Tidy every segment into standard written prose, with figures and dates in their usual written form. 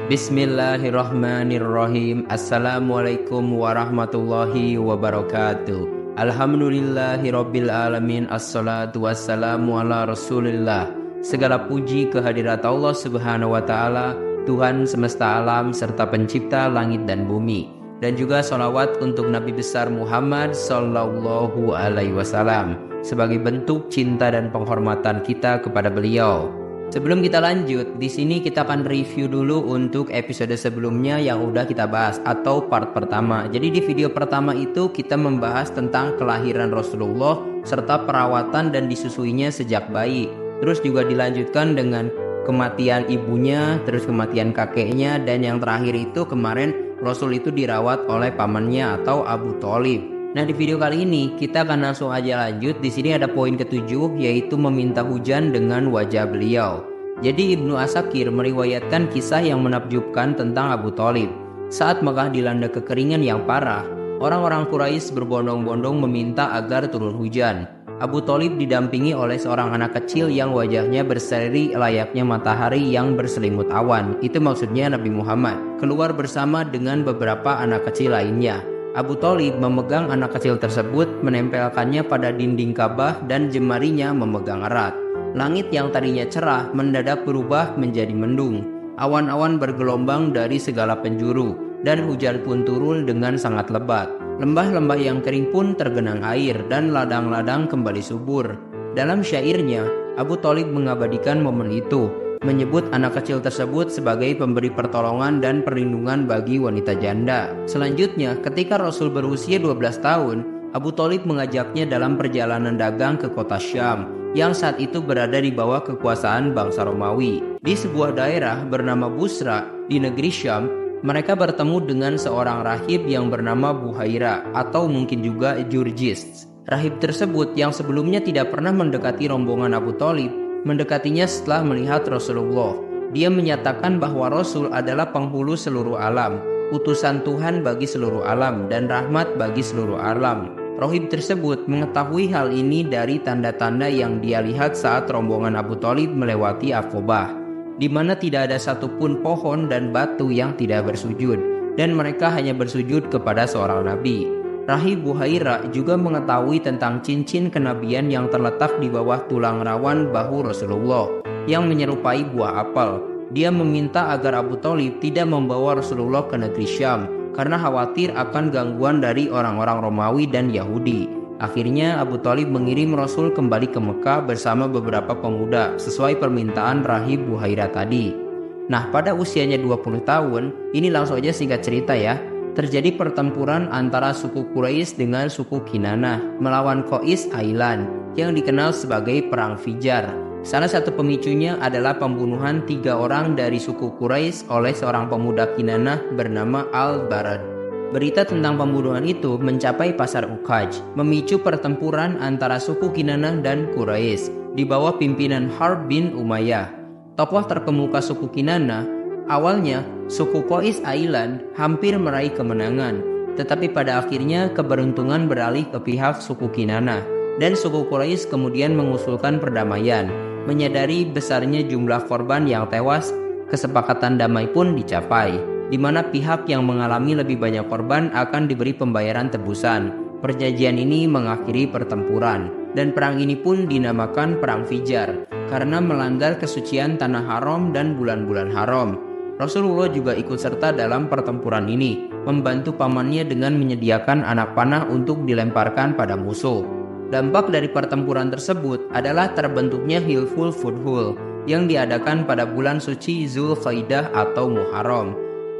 Bismillahirrahmanirrahim. Assalamualaikum warahmatullahi wabarakatuh. Alhamdulillahirabbil alamin. Assalatu wassalamu ala Rasulillah. Segala puji kehadirat Allah Subhanahu wa taala, Tuhan semesta alam serta pencipta langit dan bumi. Dan juga sholawat untuk Nabi besar Muhammad sallallahu alaihi wasallam sebagai bentuk cinta dan penghormatan kita kepada beliau. Sebelum kita lanjut, di sini kita akan review dulu untuk episode sebelumnya yang udah kita bahas atau part pertama. Jadi di video pertama itu kita membahas tentang kelahiran Rasulullah serta perawatan dan disusuinya sejak bayi. Terus juga dilanjutkan dengan kematian ibunya, terus kematian kakeknya, dan yang terakhir itu kemarin Rasul itu dirawat oleh pamannya atau Abu Thalib. Nah, di video kali ini kita akan langsung aja lanjut. Di sini ada poin ketujuh, yaitu meminta hujan dengan wajah beliau. Jadi Ibnu Asakir meriwayatkan kisah yang menakjubkan tentang Abu Thalib. Saat Mekah dilanda kekeringan yang parah, orang-orang Quraisy berbondong-bondong meminta agar turun hujan. Abu Thalib didampingi oleh seorang anak kecil yang wajahnya berseri layaknya matahari yang berselimut awan. Itu maksudnya Nabi Muhammad. Keluar bersama dengan beberapa anak kecil lainnya. Abu Thalib memegang anak kecil tersebut, menempelkannya pada dinding Ka'bah dan jemarinya memegang erat. Langit yang tadinya cerah mendadak berubah menjadi mendung. Awan-awan bergelombang dari segala penjuru dan hujan pun turun dengan sangat lebat. Lembah-lembah yang kering pun tergenang air dan ladang-ladang kembali subur. Dalam syairnya, Abu Thalib mengabadikan momen itu, menyebut anak kecil tersebut sebagai pemberi pertolongan dan perlindungan bagi wanita janda. Selanjutnya, ketika Rasul berusia 12 tahun, Abu Thalib mengajaknya dalam perjalanan dagang ke kota Syam, yang saat itu berada di bawah kekuasaan bangsa Romawi. Di sebuah daerah bernama Busra di negeri Syam, mereka bertemu dengan seorang rahib yang bernama Buhaira atau mungkin juga Jurjis. Rahib tersebut yang sebelumnya tidak pernah mendekati rombongan Abu Thalib, mendekatinya setelah melihat Rasulullah. Dia menyatakan bahwa Rasul adalah penghulu seluruh alam, utusan Tuhan bagi seluruh alam, dan rahmat bagi seluruh alam. Rahib tersebut mengetahui hal ini dari tanda-tanda yang dia lihat saat rombongan Abu Thalib melewati Aqobah, di mana tidak ada satupun pohon dan batu yang tidak bersujud, dan mereka hanya bersujud kepada seorang nabi. Rahib Buhaira juga mengetahui tentang cincin kenabian yang terletak di bawah tulang rawan bahu Rasulullah yang menyerupai buah apel. Dia meminta agar Abu Thalib tidak membawa Rasulullah ke negeri Syam karena khawatir akan gangguan dari orang-orang Romawi dan Yahudi. Akhirnya Abu Thalib mengirim Rasul kembali ke Mekah bersama beberapa pemuda sesuai permintaan Rahib Buhaira tadi. Nah, pada usianya 20 tahun, ini langsung aja singkat cerita ya. Terjadi pertempuran antara suku Quraisy dengan suku Kinanah melawan Qais Ailan yang dikenal sebagai Perang Fijar. Salah satu pemicunya adalah pembunuhan 3 orang dari suku Quraisy oleh seorang pemuda Kinanah bernama Al-Barad. Berita tentang pembunuhan itu mencapai pasar Uqaj, memicu pertempuran antara suku Kinanah dan Quraisy di bawah pimpinan Harb bin Umayyah. Tokoh terkemuka suku Kinanah, awalnya, suku Qais Ailan hampir meraih kemenangan, tetapi pada akhirnya keberuntungan beralih ke pihak suku Kinanah, dan suku Quraisy kemudian mengusulkan perdamaian. Menyadari besarnya jumlah korban yang tewas, kesepakatan damai pun dicapai, di mana pihak yang mengalami lebih banyak korban akan diberi pembayaran tebusan. Perjanjian ini mengakhiri pertempuran, dan perang ini pun dinamakan Perang Fijar, karena melanggar kesucian tanah haram dan bulan-bulan haram. Rasulullah juga ikut serta dalam pertempuran ini, membantu pamannya dengan menyediakan anak panah untuk dilemparkan pada musuh. Dampak dari pertempuran tersebut adalah terbentuknya Hilful Futhul yang diadakan pada bulan suci Zulqaidah atau Muharram,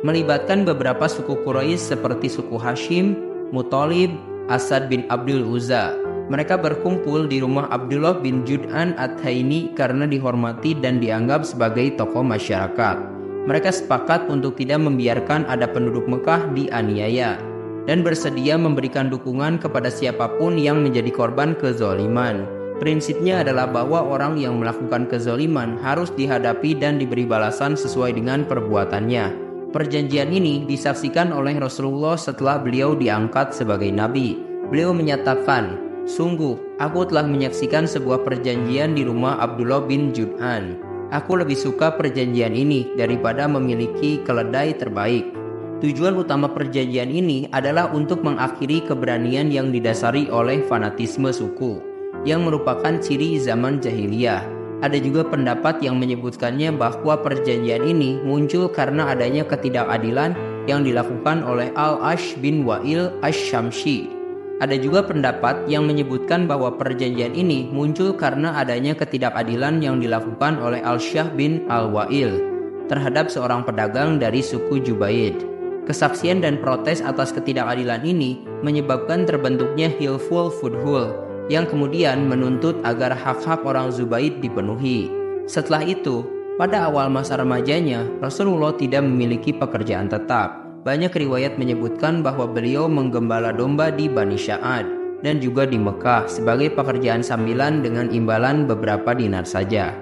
melibatkan beberapa suku Quraisy seperti suku Hashim, Muthalib, Asad bin Abdul Uzza. Mereka berkumpul di rumah Abdullah bin Jud'an At-Taimi karena dihormati dan dianggap sebagai tokoh masyarakat. Mereka sepakat untuk tidak membiarkan ada penduduk Mekah dianiaya dan bersedia memberikan dukungan kepada siapapun yang menjadi korban kezaliman. Prinsipnya adalah bahwa orang yang melakukan kezaliman harus dihadapi dan diberi balasan sesuai dengan perbuatannya. Perjanjian ini disaksikan oleh Rasulullah setelah beliau diangkat sebagai nabi. Beliau menyatakan, "Sungguh, aku telah menyaksikan sebuah perjanjian di rumah Abdullah bin Jud'an. Aku lebih suka perjanjian ini daripada memiliki keledai terbaik. Tujuan utama perjanjian ini adalah untuk mengakhiri keberanian yang didasari oleh fanatisme suku, yang merupakan ciri zaman jahiliyah. Ada juga pendapat yang menyebutkannya bahwa perjanjian ini muncul karena adanya ketidakadilan yang dilakukan oleh Al-Ash bin Wa'il Asy-Syamsi. Ada juga pendapat yang menyebutkan bahwa perjanjian ini muncul karena adanya ketidakadilan yang dilakukan oleh Al-Syah bin Al-Wa'il terhadap seorang pedagang dari suku Jubaid. Kesaksian dan protes atas ketidakadilan ini menyebabkan terbentuknya Hilful Futhul yang kemudian menuntut agar hak-hak orang Zubaid dipenuhi. Setelah itu, pada awal masa remajanya, Rasulullah tidak memiliki pekerjaan tetap. Banyak riwayat menyebutkan bahwa beliau menggembala domba di Bani Sya'ad dan juga di Mekah sebagai pekerjaan sambilan dengan imbalan beberapa dinar saja.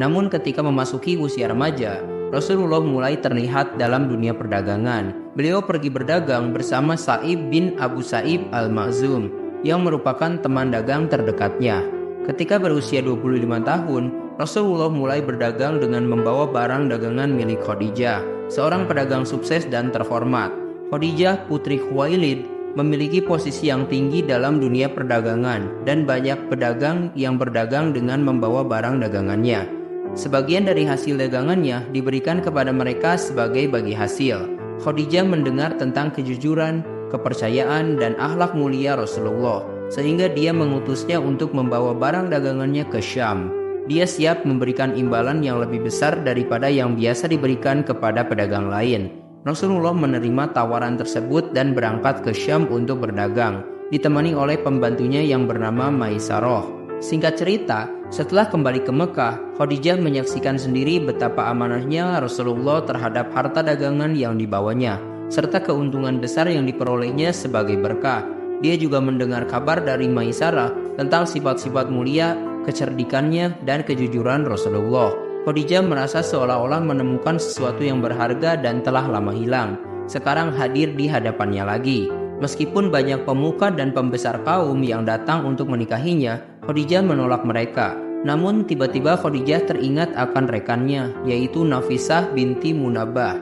Namun ketika memasuki usia remaja, Rasulullah mulai terlihat dalam dunia perdagangan. Beliau pergi berdagang bersama Sa'ib bin Abu Sa'ib al-Makhzum yang merupakan teman dagang terdekatnya. Ketika berusia 25 tahun, Rasulullah mulai berdagang dengan membawa barang dagangan milik Khadijah, seorang pedagang sukses dan terhormat. Khadijah, putri Khuwailid, memiliki posisi yang tinggi dalam dunia perdagangan dan banyak pedagang yang berdagang dengan membawa barang dagangannya. Sebagian dari hasil dagangannya diberikan kepada mereka sebagai bagi hasil. Khadijah mendengar tentang kejujuran, kepercayaan, dan akhlak mulia Rasulullah, sehingga dia mengutusnya untuk membawa barang dagangannya ke Syam. Dia siap memberikan imbalan yang lebih besar daripada yang biasa diberikan kepada pedagang lain. Rasulullah menerima tawaran tersebut dan berangkat ke Syam untuk berdagang, ditemani oleh pembantunya yang bernama Maisarah. Singkat cerita, setelah kembali ke Mekah, Khadijah menyaksikan sendiri betapa amanahnya Rasulullah terhadap harta dagangan yang dibawanya, serta keuntungan besar yang diperolehnya sebagai berkah. Dia juga mendengar kabar dari Maisarah tentang sifat-sifat mulia, kecerdikannya, dan kejujuran Rasulullah. Khadijah merasa seolah-olah menemukan sesuatu yang berharga dan telah lama hilang, sekarang hadir di hadapannya lagi. Meskipun banyak pemuka dan pembesar kaum yang datang untuk menikahinya, Khadijah menolak mereka. Namun tiba-tiba Khadijah teringat akan rekannya, yaitu Nafisah binti Munabbah.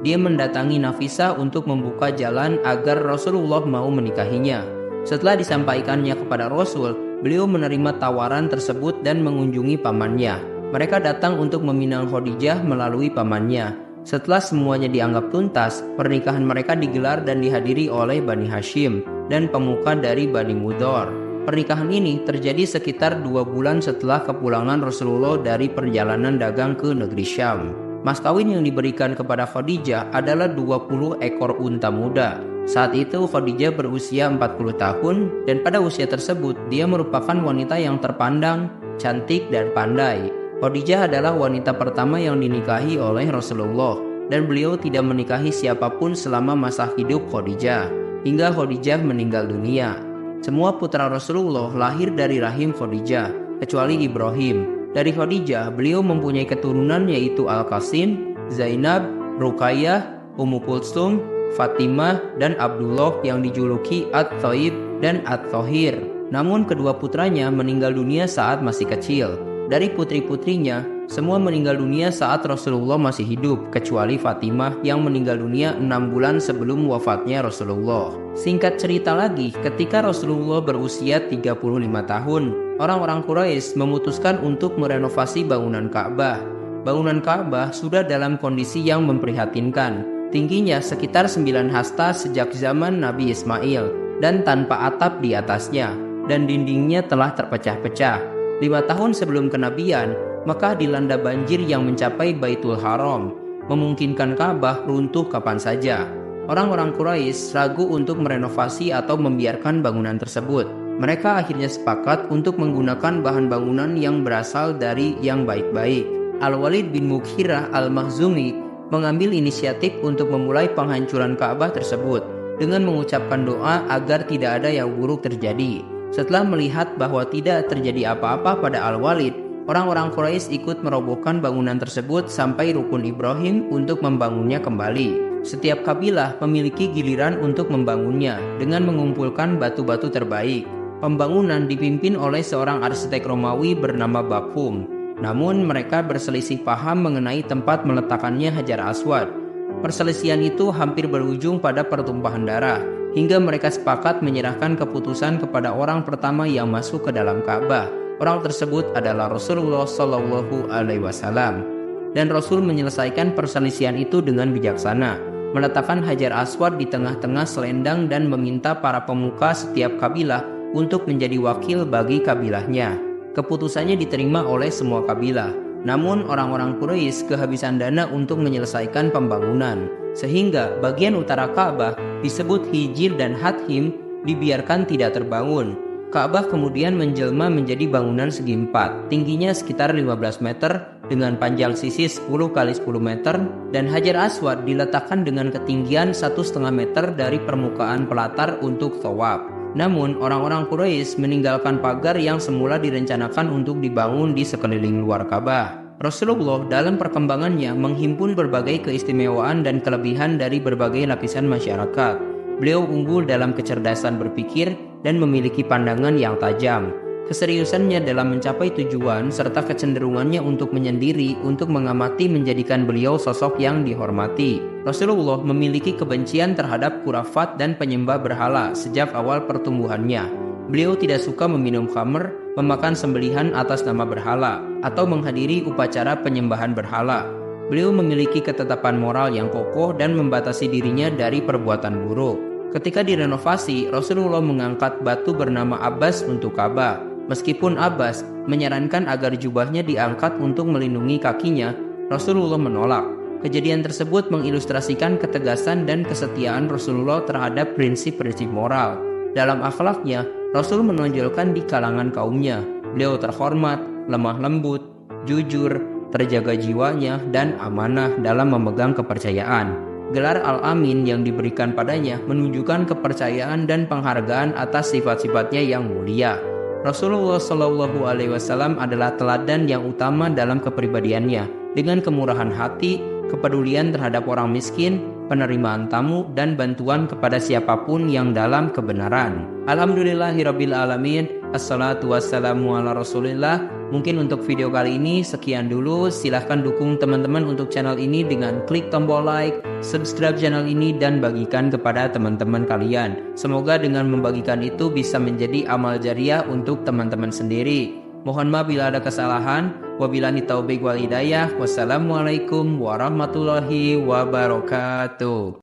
Dia mendatangi Nafisah untuk membuka jalan agar Rasulullah mau menikahinya. Setelah disampaikannya kepada Rasul, beliau menerima tawaran tersebut dan mengunjungi pamannya. Mereka datang untuk meminang Khadijah melalui pamannya. Setelah semuanya dianggap tuntas, pernikahan mereka digelar dan dihadiri oleh Bani Hashim dan pemuka dari Bani Mudhar. Pernikahan ini terjadi sekitar 2 bulan setelah kepulangan Rasulullah dari perjalanan dagang ke negeri Syam. Mas kawin yang diberikan kepada Khadijah adalah 20 ekor unta muda. Saat itu Khadijah berusia 40 tahun dan pada usia tersebut dia merupakan wanita yang terpandang, cantik, dan pandai. Khadijah adalah wanita pertama yang dinikahi oleh Rasulullah dan beliau tidak menikahi siapapun selama masa hidup Khadijah hingga Khadijah meninggal dunia. Semua putra Rasulullah lahir dari rahim Khadijah kecuali Ibrahim. Dari Khadijah beliau mempunyai keturunan yaitu Al-Qasim, Zainab, Ruqayyah, Ummu Kulsum, Fatimah, dan Abdullah yang dijuluki At-Thaib dan At-Thahir. Namun kedua putranya meninggal dunia saat masih kecil. Dari putri-putrinya, semua meninggal dunia saat Rasulullah masih hidup, kecuali Fatimah yang meninggal dunia 6 bulan sebelum wafatnya Rasulullah. Singkat cerita lagi, ketika Rasulullah berusia 35 tahun, orang-orang Quraisy memutuskan untuk merenovasi bangunan Ka'bah. Bangunan Ka'bah sudah dalam kondisi yang memprihatinkan, tingginya sekitar 9 hasta sejak zaman Nabi Ismail dan tanpa atap di atasnya, dan dindingnya telah terpecah-pecah. 5 tahun sebelum kenabian, Mekah dilanda banjir yang mencapai Baitul Haram, memungkinkan Ka'bah runtuh kapan saja. Orang-orang Quraisy ragu untuk merenovasi atau membiarkan bangunan tersebut. Mereka akhirnya sepakat untuk menggunakan bahan bangunan yang berasal dari yang baik-baik. Al-Walid bin Mughirah al-Makhzumi mengambil inisiatif untuk memulai penghancuran Ka'bah tersebut dengan mengucapkan doa agar tidak ada yang buruk terjadi. Setelah melihat bahwa tidak terjadi apa-apa pada Al-Walid, orang-orang Quraisy ikut merobohkan bangunan tersebut sampai rukun Ibrahim untuk membangunnya kembali. Setiap kabilah memiliki giliran untuk membangunnya dengan mengumpulkan batu-batu terbaik. Pembangunan dipimpin oleh seorang arsitek Romawi bernama Bakhum. Namun mereka berselisih paham mengenai tempat meletakkannya Hajar Aswad. Perselisihan itu hampir berujung pada pertumpahan darah, hingga mereka sepakat menyerahkan keputusan kepada orang pertama yang masuk ke dalam Ka'bah. Orang tersebut adalah Rasulullah Shallallahu Alaihi Wasallam. Dan Rasul menyelesaikan perselisihan itu dengan bijaksana, meletakkan Hajar Aswad di tengah-tengah selendang dan meminta para pemuka setiap kabilah untuk menjadi wakil bagi kabilahnya. Keputusannya diterima oleh semua kabilah. Namun orang-orang Quraisy kehabisan dana untuk menyelesaikan pembangunan, sehingga bagian utara Ka'bah disebut Hijr dan Hathim dibiarkan tidak terbangun. Ka'bah kemudian menjelma menjadi bangunan segi empat, tingginya sekitar 15 meter dengan panjang sisi 10 kali 10 meter, dan Hajar Aswad diletakkan dengan ketinggian 1,5 meter dari permukaan pelatar untuk thawaf. Namun orang-orang Quraisy meninggalkan pagar yang semula direncanakan untuk dibangun di sekeliling luar Ka'bah. Rasulullah dalam perkembangannya menghimpun berbagai keistimewaan dan kelebihan dari berbagai lapisan masyarakat. Beliau unggul dalam kecerdasan berpikir dan memiliki pandangan yang tajam. Keseriusannya dalam mencapai tujuan serta kecenderungannya untuk menyendiri untuk mengamati menjadikan beliau sosok yang dihormati. Rasulullah memiliki kebencian terhadap khurafat dan penyembah berhala sejak awal pertumbuhannya. Beliau tidak suka meminum khamr, memakan sembelihan atas nama berhala, atau menghadiri upacara penyembahan berhala. Beliau memiliki ketetapan moral yang kokoh dan membatasi dirinya dari perbuatan buruk. Ketika direnovasi, Rasulullah mengangkat batu bernama Abbas untuk Ka'bah. Meskipun Abbas menyarankan agar jubahnya diangkat untuk melindungi kakinya, Rasulullah menolak. Kejadian tersebut mengilustrasikan ketegasan dan kesetiaan Rasulullah terhadap prinsip-prinsip moral. Dalam akhlaknya, Rasul menonjolkan di kalangan kaumnya. Beliau terhormat, lemah lembut, jujur, terjaga jiwanya, dan amanah dalam memegang kepercayaan. Gelar Al-Amin yang diberikan padanya menunjukkan kepercayaan dan penghargaan atas sifat-sifatnya yang mulia. Rasulullah Shallallahu Alaihi Wasallam adalah teladan yang utama dalam kepribadiannya, dengan kemurahan hati, kepedulian terhadap orang miskin, penerimaan tamu, dan bantuan kepada siapapun yang dalam kebenaran. Alhamdulillahirabbil alamin. Assalatu wassalamu ala rasulillah. Mungkin untuk video kali ini sekian dulu. Silahkan dukung teman-teman untuk channel ini dengan klik tombol like, subscribe channel ini, dan bagikan kepada teman-teman kalian. Semoga dengan membagikan itu bisa menjadi amal jariah untuk teman-teman sendiri. Mohon maaf bila ada kesalahan. Wabillahi taufik wal hidayah. Wassalamualaikum warahmatullahi wabarakatuh.